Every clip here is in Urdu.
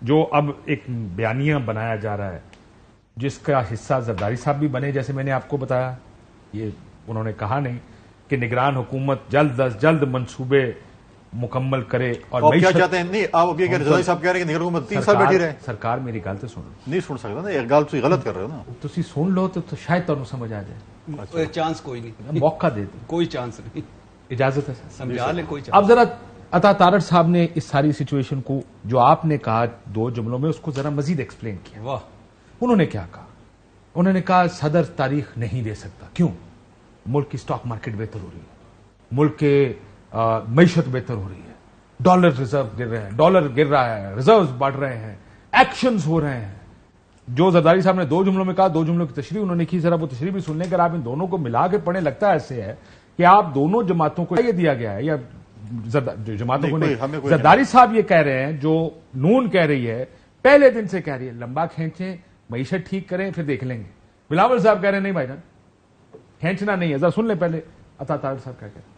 جو اب ایک بیانیہ بنایا جا رہا ہے جس کا حصہ زرداری صاحب بھی بنے، جیسے میں نے آپ کو بتایا، یہ انہوں نے کہا نہیں کہ نگران حکومت جلد از جلد منصوبے مکمل کرے اور کیا چاہتے ہیں؟ نہیں آپ ابھی زرداری صاحب کہہ رہے ہیں کہ نگران حکومت 3 سال بیٹھی رہے. سرکار میری گل تو سن نہیں سن سکتا نا، ایک گل تسی غلط کر رہے ہو نا. تسی سن لو تو شاید تمہیں سمجھ آ جائے. چانس کوئی نہیں، موقع دے دیں، کوئی چانس نہیں، اجازت ہے سمجھا لیں کوئی چانس. اب ذرا عطا تارڑ صاحب نے اس ساری سچویشن کو جو آپ نے کہا 2 جملوں میں اس کو ذرا مزید ایکسپلین کیا. واہ، انہوں نے کیا کہا؟ انہوں نے کہا صدر تاریخ نہیں دے سکتا. کیوں؟ ملک کی سٹاک مارکیٹ بہتر ہو رہی ہے، ملک کے معیشت بہتر ہو رہی ہے، ڈالر ریزرو گر رہے ہیں، ڈالر گر رہا ہے، ریزروز بڑھ رہے ہیں، ایکشنز ہو رہے ہیں. جو زرداری صاحب نے 2 جملوں میں کہا، 2 جملوں کی تشریح انہوں نے کی، ذرا وہ تشریح بھی سن لیں. اگر آپ ان دونوں کو ملا کے پڑھیں لگتا ہے ایسے ہے کہ آپ دونوں جماعتوں کو یہ دیا گیا ہے، یا جماعتوں کو نہیں، زرداری صاحب یہ کہہ رہے ہیں جو نون کہہ رہی ہے پہلے دن سے کہہ رہی ہے لمبا کھینچیں، معیشت ٹھیک کریں پھر دیکھ لیں گے. بلاول صاحب کہہ رہے ہیں نہیں بھائی جان کھینچنا نہیں ہے. ذرا سن لیں پہلے عطا تارڑ صاحب کیا کہہ رہے ہیں.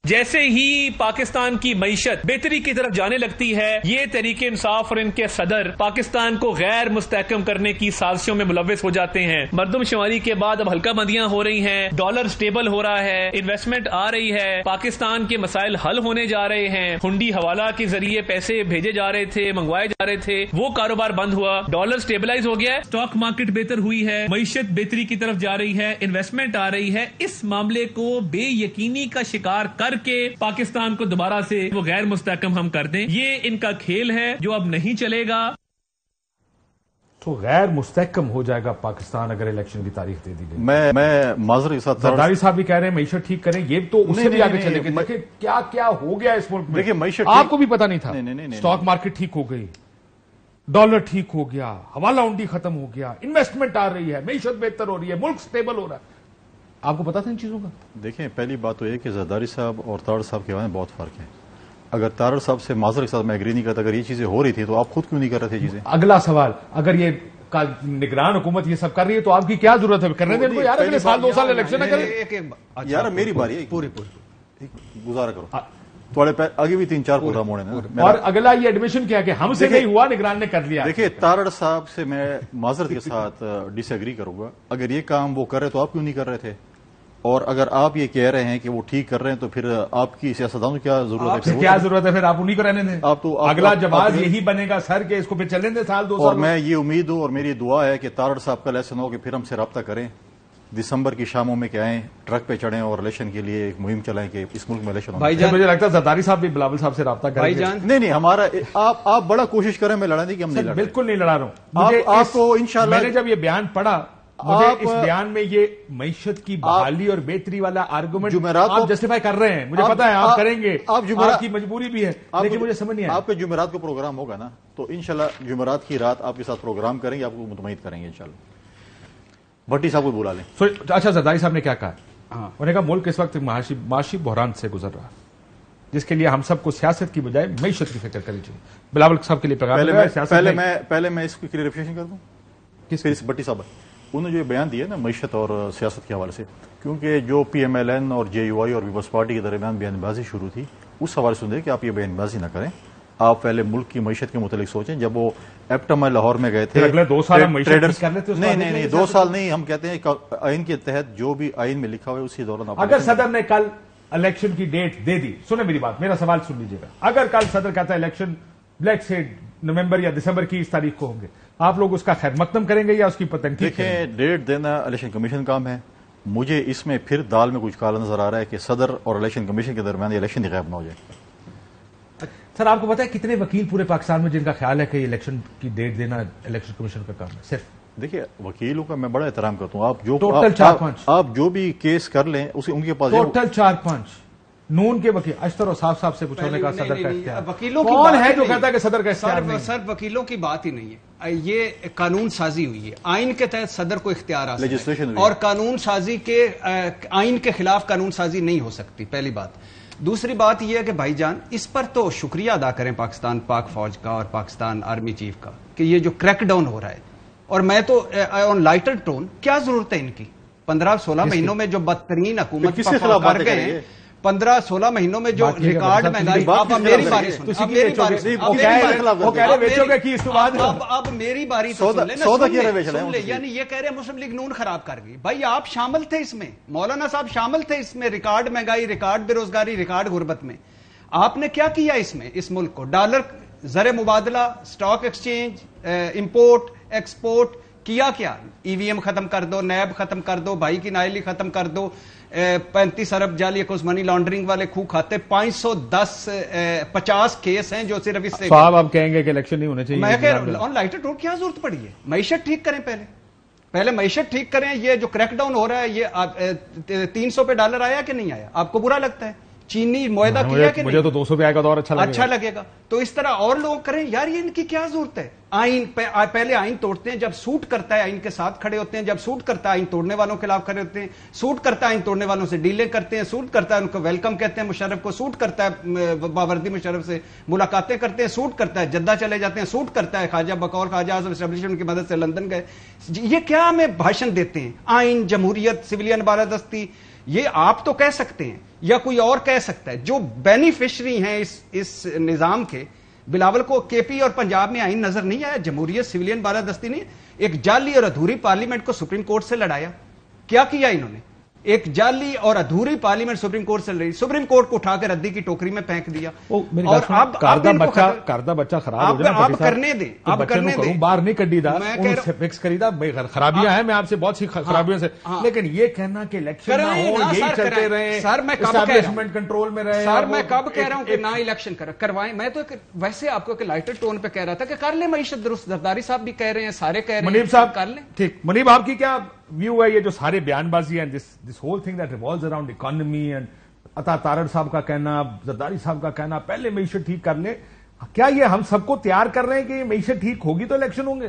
جیسے ہی پاکستان کی معیشت بہتری کی طرف جانے لگتی ہے، یہ تحریک انصاف اور ان کے صدر پاکستان کو غیر مستحکم کرنے کی سازشوں میں ملوث ہو جاتے ہیں. مردم شماری کے بعد اب ہلکا بندیاں ہو رہی ہیں، ڈالر سٹیبل ہو رہا ہے، انویسٹمنٹ آ رہی ہے، پاکستان کے مسائل حل ہونے جا رہے ہیں. ہنڈی حوالہ کے ذریعے پیسے بھیجے جا رہے تھے، منگوائے جا رہے تھے، وہ کاروبار بند ہوا، ڈالر سٹیبلائز ہو گیا ہے، اسٹاک مارکیٹ بہتر ہوئی ہے، معیشت بہتری کی طرف جا رہی ہے، انویسٹمنٹ آ رہی ہے. اس معاملے کو بے یقینی کا شکار کر کے پاکستان کو دوبارہ سے وہ غیر مستحکم ہم کر دیں، یہ ان کا کھیل ہے جو اب نہیں چلے گا. تو غیر مستحکم ہو جائے گا پاکستان اگر الیکشن کی تاریخ دے دی گئی. میں معذرت کے ساتھ زرداری صاحب بھی کہہ رہے ہیں معیشت ٹھیک کریں، یہ تو اس سے بھی آگے چلے گئے. دیکھیں کیا کیا ہو گیا اس ملک میں. دیکھیں معیشت آپ کو بھی پتا نہیں تھا. اسٹاک مارکیٹ ٹھیک ہو گئی، ڈالر ٹھیک ہو گیا، حوالہ ہنڈی ختم ہو گیا، انویسٹمنٹ آ رہی ہے، معیشت بہتر ہو رہی ہے، ملک سٹیبل ہو رہا ہے. آپ کو پتا تھا ان چیزوں کا؟ دیکھیں پہلی بات تو یہ کہ زرداری صاحب اور تارڑ صاحب کے بارے میں بہت فرق ہے. اگر تارڑ صاحب سے معذرت کے ساتھ میں ایگری نہیں کرتا، اگر یہ چیزیں ہو رہی تھی تو آپ خود کیوں نہیں کر رہے تھے چیزیں؟ اگلا سوال، اگر یہ نگران حکومت یہ سب کر رہی ہے تو آپ کی کیا ضرورت ہے کرنے دیں ان کو یار، اگلے سال 2 سال الیکشن نہ کریں. یار میری باری ہے، پوری گزارا کرو تھوڑے آگے بھی 3-4 پروگرام ہونے ہیں. اور اگلا یہ ایڈمیشن کیا کہ ہم سے نہیں ہوا، نگران نے کر لیا. دیکھیں تارڑ صاحب سے میں معذرت کے ساتھ ڈس ایگری کروں گا. اگر یہ کام وہ کر رہے تو آپ کیوں نہیں کر رہے تھے؟ اور اگر آپ یہ کہہ رہے ہیں کہ وہ ٹھیک کر رہے ہیں تو پھر آپ کی سیاستدانوں کی کیا ضرورت ہے؟ کیا ضرورت ہے پھر آپ انہیں کو رہنے دیں. اگلا جواز یہی بنے گا سر کہ اس کو پھر چلنے دیں سال 2 سال. اور میں یہ امید ہوں اور میری دعا ہے کہ تارڑ صاحب کا ایسا نہ ہو کہ پھر ہم سے رابطہ کریں دسمبر کی شاموں میں کہ آئیں ٹرک پہ چڑھیں اور الیکشن کے لیے ایک مہم چلائیں کہ اس ملک میں الیکشن. بھائی جان مجھے لگتا ہے زرداری صاحب بھی بلاول صاحب سے رابطہ کریں. نہیں ہمارا آپ بڑا کوشش کریں میں لڑانے کی، ہم نہیں بالکل نہیں لڑا رہا ہوں. آپ کو انشاءاللہ میں نے جب یہ بیان پڑھا مجھے اس بیان میں یہ معیشت کی بحالی اور بہتری والا آرگومنٹ آپ جسٹیفائی کر رہے ہیں، مجھے پتا ہے آپ کریں گے، آپ کی مجبوری بھی ہے، لیکن مجھے سمجھ نہیں آیا. آپ کے جمعرات کو پروگرام ہوگا نا تو انشاءاللہ جمعرات کی رات آپ کے ساتھ پروگرام کریں گے، آپ کو مطمئن کریں گے انشاءاللہ. بھٹی صاحب کو بلا لیں. اچھا زرداری صاحب نے کیا کہا؟ انہوں نے کہا ملک اس وقت معاشی بحران سے گزر رہا ہے جس کے لیے ہم سب کو سیاست کی بجائے معیشت کی فکر کرنی چاہیے. بلاول صاحب کے لیے پہلے میں اس کی کلیریفیکیشن کر دوں. کس بھٹی صاحب انہوں نے جو بیان دیا نا معیشت اور سیاست کے حوالے سے، کیونکہ جو پی ایم ایل این اور جے یو آئی اور پیپلز پارٹی کے درمیان بیان بازی شروع تھی اس حوالے سے کہ آپ یہ بیان بازی نہ کریں، آپ پہلے ملک کی معیشت کے متعلق سوچیں. جب وہ ایپٹم لاہور میں گئے تھے اگلے 2 سال نہیں 2 سال نہیں، ہم کہتے ہیں آئین کے تحت جو بھی آئین میں لکھا ہوا ہے اسی دوران. اگر صدر نے کل الیکشن کی ڈیٹ دے دی، سنیں میری بات، میرا سوال سن لیجیے گا، اگر کل صدر کہتا ہے الیکشن لیٹس سے نومبر یا دسمبر کی اس تاریخ کو ہوں گے، آپ لوگ اس کا خیر مقدم کریں گے یا اس کی پتنگی؟ دیکھیں ڈیٹ دینا الیکشن کمیشن کام ہے. مجھے اس میں پھر دال میں کچھ کالا نظر آ رہا ہے کہ صدر اور الیکشن کمیشن کے درمیان الیکشن ہی غائب نہ ہو جائے. سر آپ کو پتا ہے کتنے وکیل پورے پاکستان میں جن کا خیال ہے کہ الیکشن کی ڈیٹ دینا الیکشن کمیشن کا کام ہے؟ صرف دیکھیے وکیلوں کا میں بڑا احترام کرتا ہوں. آپ جو بھی کیس کر لیں ان کے پاس ٹوٹل 4-5 نون کے وکیل اشتر اور صاف صاحب سے پوچھنے کا صدر کا اختیار کون ہے جو کہتا ہے کہ صدر کا اختیار نہیں؟ سر وکیلوں کی بات ہی نہیں ہے، یہ قانون سازی ہوئی ہے، آئین کے تحت صدر کو اختیار حاصل ہے اور قانون سازی کے آئین کے خلاف قانون سازی نہیں ہو سکتی، پہلی بات. دوسری بات یہ ہے کہ بھائی جان اس پر تو شکریہ ادا کریں پاکستان پاک فوج کا اور پاکستان آرمی چیف کا کہ یہ جو کریک ڈاؤن ہو رہا ہے، اور میں تو آن لائٹر ٹون کیا ضرورت ہے ان کی 15-16 مہینوں میں جو بدترین حکومت کر گئے ہیں 15-16 مہینوں میں جو ریکارڈ مہنگائی. اب میری باری سن, اب میری باری سن لے. یعنی یہ کہہ رہے ہیں مسلم لیگ نون خراب کر گئی. بھائی آپ شامل تھے اس میں, مولانا صاحب شامل تھے اس میں, ریکارڈ مہنگائی, ریکارڈ بے روزگاری, ریکارڈ غربت میں. آپ نے کیا کیا اس میں, اس ملک کو ڈالر, زر مبادلہ, سٹاک ایکسچینج, امپورٹ ایکسپورٹ کیا, ای وی ایم ختم کر دو, نیب ختم کر دو, بھائی کی نائلی ختم کر دو, 35 ارب جعلی اکوز منی لانڈرنگ والے کھو کھاتے, 550 کیس ہیں جو صرف اس سے. صاحب آپ کہیں گے کہ الیکشن نہیں ہونے چاہیے. میں کہہ رہا ہوں لائٹر ٹوٹ کیا ضرورت پڑی ہے, معیشت ٹھیک کریں پہلے معیشت ٹھیک کریں. یہ جو کریک ڈاؤن ہو رہا ہے, یہ 300 پہ ڈالر آیا کہ نہیں آیا, آپ کو برا لگتا ہے؟ چینی معاہدہ کیا کہ مجھے تو 200 پہ آئے گا تو اور اچھا لگے گا. تو اس طرح اور لوگ کریں یار, یہ ان کی کیا ضرورت ہے؟ آئین پہلے آئین توڑتے ہیں, جب سوٹ کرتا ہے آئین کے ساتھ کھڑے ہوتے ہیں, جب سوٹ کرتا ہے آئین توڑنے والوں کے خلاف کھڑے ہوتے ہیں, سوٹ کرتا ہے آئین توڑنے والوں سے ڈیلیں کرتے ہیں, سوٹ کرتا ہے ان کو ویلکم کہتے ہیں مشرف کو, سوٹ کرتا ہے باوردی مشرف سے ملاقاتیں کرتے ہیں, سوٹ کرتا ہے جدہ چلے جاتے ہیں, سوٹ کرتا ہے خواجہ بقول خواجہ اعظم اسٹیبلشمنٹ کی مدد سے لندن گئے. یہ کیا ہمیں بھاشن دیتے ہیں؟ آئین, جمہوریت, سویلین بالادستی, یہ آپ تو کہہ سکتے ہیں یا کوئی اور کہہ سکتا ہے. جو بینیفیشری ہیں اس نظام کے, بلاول کو کے پی اور پنجاب میں آئین نظر نہیں آیا, جمہوریت, سویلین بالادستی نہیں, ایک جعلی اور ادھوری پارلیمنٹ کو سپریم کورٹ سے لڑایا. کیا کیا انہوں نے؟ ایک جعلی اور ادھوری پارلیمنٹ سپریم کورٹ سے لڑی, سپریم کورٹ کو اٹھا کے ردی کی ٹوکری میں پھینک دیا. اور اب کاردہ بچہ خراب ہو آپ کرنے دیں, آپ کرنے دیں, باہر نہیں کڈی دا فکس کری دا. خرابیاں ہیں, میں آپ سے بہت سی خرابیوں سے, لیکن یہ کہنا کہ الیکشن نہ ہو, یہی چلتے رہے, سر میں کب کہہ رہا ہوں کنٹرول میں رہے, سر میں کب کہہ رہا ہوں کہ نہ الیکشن کروائیں. میں تو ویسے آپ کو لائٹر ٹون پہ کہہ رہا تھا کہ کر لیں معیشت درست. زرداری صاحب بھی کہہ رہے ہیں, سارے کہہ رہے ہیں, منیب صاحب کر لیں. ٹھیک, منیب آپ کی کیا ویو ہے یہ جو سارے بیان بازی ہیں, this whole thing that revolves around economy, and عطا تارڑ صاحب کا کہنا, زرداری صاحب کا کہنا پہلے معیشت ٹھیک کر لے, کیا یہ ہم سب کو تیار کر رہے ہیں کہ یہ معیشت ٹھیک ہوگی تو الیکشن ہوں گے؟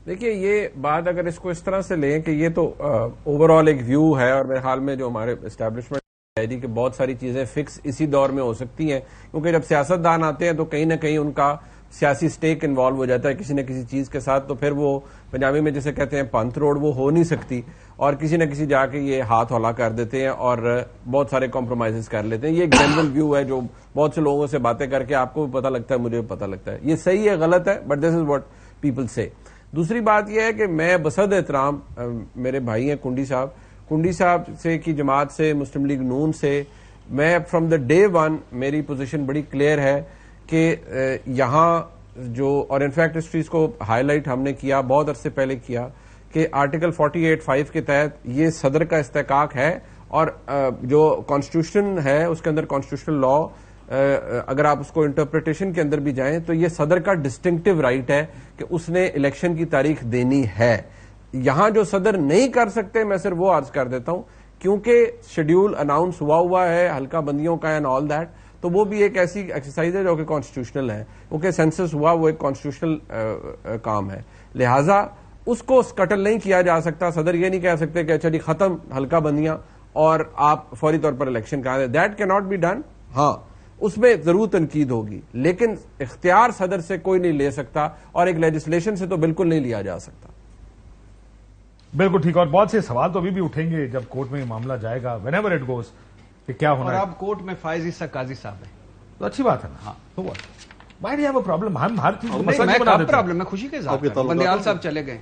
دیکھیے, یہ بات اگر اس کو اس طرح سے لیں کہ یہ تو اوور آل ایک ویو ہے, اور میرے خیال میں جو ہمارے اسٹیبلشمنٹ ہے کہ بہت ساری چیزیں فکس اسی دور میں ہو سکتی ہیں, کیونکہ جب سیاستدان آتے ہیں تو کہیں نہ کہیں ان کا سیاسی سٹیک انوالو ہو جاتا ہے کسی نہ کسی چیز کے ساتھ, تو پھر وہ پنجابی میں جسے کہتے ہیں پنتھ روڈ, وہ ہو نہیں سکتی, اور کسی نہ کسی جا کے یہ ہاتھ ہولا کر دیتے ہیں اور بہت سارے کمپرومائزز کر لیتے ہیں. یہ ایک جنرل ویو ہے جو بہت سے لوگوں سے باتیں کر کے آپ کو بھی پتہ لگتا ہے, مجھے بھی پتہ لگتا ہے. یہ صحیح ہے, غلط ہے, but this is what people سے. دوسری بات یہ ہے کہ میں بصد احترام میرے بھائی ہیں کنڈی صاحب سے کی جماعت سے, مسلم لیگ نون سے, میں فرام دا ڈے ون میری پوزیشن بڑی کلیئر ہے کہ یہاں جو, اور انفیکٹ اس چیز کو ہائی لائٹ ہم نے کیا بہت عرصے پہلے کیا, کہ آرٹیکل 48(5) کے تحت یہ صدر کا استحقاق ہے, اور جو کانسٹیٹیوشن ہے اس کے اندر کانسٹیٹیوشنل لا, اگر آپ اس کو انٹرپریٹیشن کے اندر بھی جائیں تو یہ صدر کا ڈسٹنکٹیو رائٹ ہے کہ اس نے الیکشن کی تاریخ دینی ہے. یہاں جو صدر نہیں کر سکتے, میں صرف وہ عرض کر دیتا ہوں, کیونکہ شیڈیول اناؤنس ہوا ہے حلقہ بندیوں کا اینڈ آل دیٹ, تو وہ بھی ایک ایسی ایکسرسائز ہے جو کہ کانسٹیٹیوشنل ہے, کیونکہ سینسس ہوا وہ ایک کانسٹیٹیوشنل کام ہے, لہذا اس کو اسکٹل نہیں کیا جا سکتا. صدر یہ نہیں کہہ سکتے کہ اچھا جی ختم حلقہ بندیاں اور آپ فوری طور پر الیکشن کرا دیں, دیٹ کی ناٹ بی ڈن. ہاں اس میں ضرور تنقید ہوگی, لیکن اختیار صدر سے کوئی نہیں لے سکتا, اور ایک لیجسلیشن سے تو بالکل نہیں لیا جا سکتا. بالکل ٹھیک, اور بہت سے سوال تو ابھی بھی اٹھیں گے جب کورٹ میں یہ معاملہ جائے گا, وین ایور اٹ گوز, کہ کیا ہونا ہے. اور اب کورٹ میں فائز عیسیٰ قاضی صاحب ہیں, تو اچھی بات ہے نا. ہاں, تو why do you have a problem? ہم ہر چیز پرابلم ہے, خوشی کے ساتھ بندیال صاحب چلے گئے,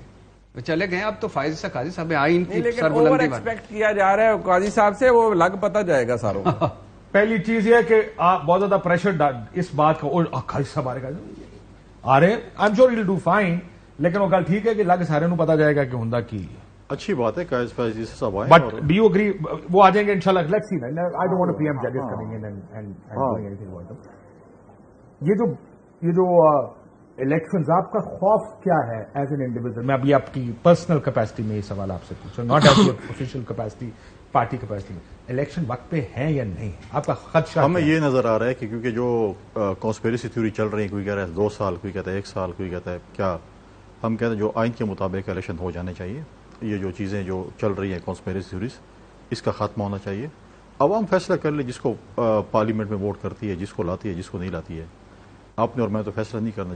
اب تو فائز عیسیٰ قاضی صاحب آئین کی سربلندی ایکسپیکٹ کیا جا رہا ہے قاضی صاحب سے, وہ لگ پتہ جائے گا ساروں کو. پہلی چیز یہ ہے کہ آپ بہت زیادہ پریشر اس بات کا, قاضی صاحب آ رہے ہیں, I am sure he will do fine, لیکن وہ گل ٹھیک ہے کہ لگ سارے پتا جائے گا کہ ہوندا کی. اچھی بات ہے, بٹ ڈو یو اگری وہ آ جائیں گے انشاءاللہ, let's see. I don't want to preempt ججز coming in and doing anything about them. یہ جو الیکشنز, آپ کا خوف کیا ہے ایز این انڈیویجول؟ میں ابھی آپ کی پرسنل کیپیسٹی میں یہ سوال آپ سے پوچھ رہا ہوں, not as your official capacity, party capacity میں. الیکشن وقت پہ ہیں یا نہیں, آپ کا خدشہ؟ ہمیں یہ نظر آ رہا ہے کہ کیونکہ جو کانسپیریسی تھیوری چل رہی ہے, کوئی کہہ رہا ہے 2 سال, کوئی کہتا ہے 1 سال, کوئی کہتا ہے کیا, ہم کہتے ہیں جو آئین کے مطابق الیکشن ہو جانے چاہیے. یہ جو چیزیں جو چل رہی ہیں کانسپیریسی تھیوریز, اس کا خاتمہ ہونا چاہیے. عوام فیصلہ کر لے, جس کو پارلیمنٹ میں ووٹ کرتی ہے, جس کو لاتی ہے, جس کو نہیں لاتی ہے. آپ نے اور میں تو فیصلہ نہیں کرنا.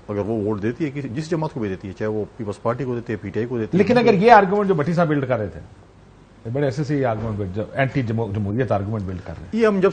اگر وہ ووٹ دیتی ہے جس جماعت کو بھی دیتی ہے, چاہے وہ پیپلز پارٹی کو دیتی ہے, پی ٹی آئی کو دیتی ہے. لیکن اگر یہ آرگومنٹ جو بھٹی صاحب بلڈ کر رہے تھے بڑے ایسے سے آرگومنٹ اینٹی جمہوریت آرگومنٹ بلڈ کر رہے ہیں. یہ ہم جب